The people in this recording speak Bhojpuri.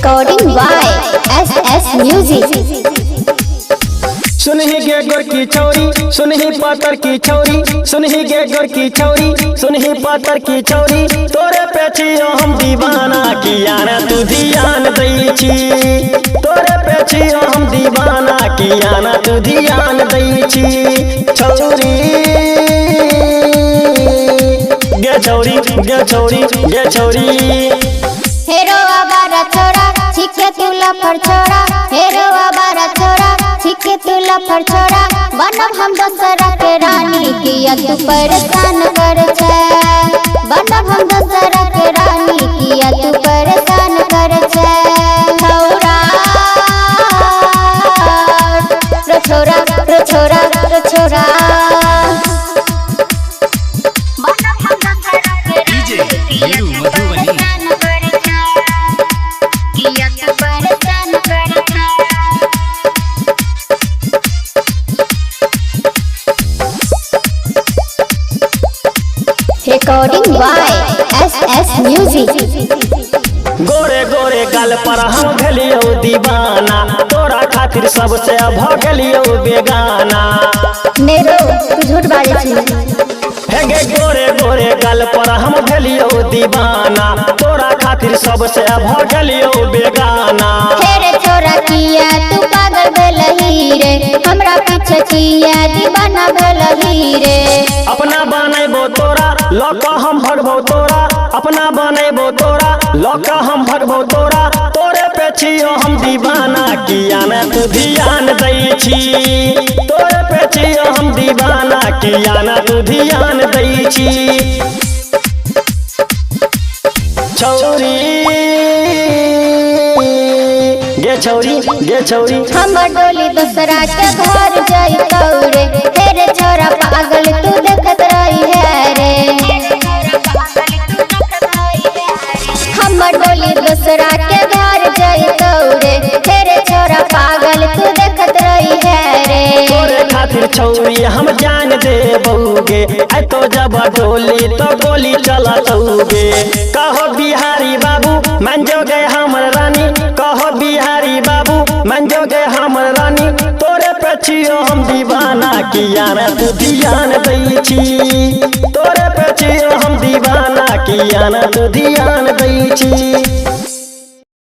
Recording by SS Music. सुनही गे गोर की छौरी सुनही पातर की छौरी सुनही गे गोर की छौरी सुनही पातर की छौरी तोरे पे छियो हम दीवाना किया ना तू ध्यान दै छी तोरे पे छियो हम दीवाना किया ना तू ध्यान दै छी छौरी गे छौरी गे छौरी गे छौरी हेरो आवारा छोरा छिके तू लफर छोरा हेरो आवारा छोरा छिके तू लफर छोरा बनब हम दोसरा के रानी किया तू परेशान कर छे बनब हम दोसरा के रानी किया तू परेशान कर छे छौरा रो छोरा रो छोरा रो छोरा DJ Hiru Madhubani Recording by SS Music. गोरे गोरे गाल पर हम भेलियो दीवाना तोरा खातिर सबसे भगलियो बेगाना नेरो तू झूठ बाजे छी हे गे गोरे गोरे गाल पर हम भेलियो दीवाना तोरा खातिर सबसे भगलियो बेगाना हेरे छोरा किया तू पागल भेलही रे हमरा पीछे किया दीवाना भेलही रे अपना बनैबो तोरा लौका हम भगबो तोरा अपना बनैबो तोरा लौका हम भगबो तोरा तोरे पे छियो हम दीवाना किया ना तू ध्यान दै छी तोरे पे छियो हम दीवाना किया ना तू ध्यान दै छी छौरी गे छौरी गे छौरी हमर डोली दूसरा के घर जाइतौ रे हेरे छोरा पागल तू देखत रही है रे हमर डोली दूसरा के घर जाइतौ रे हेरे छोरा पागल तू देखत रही है रे तोरे खातिर छौरी हम जान देबौगे ऐ तो जब डोली तो गोली चलतौगे कहो बिहारी बाबू मान जो गए हमर रानी कहो बिहारी बाबू मान जो गए हमर रानी तोरे पे छियो हम दीवाना किया ना तू ध्यान दै छी तोरे पे छियो हम दीवाना किया ना तू ध्यान दै छी।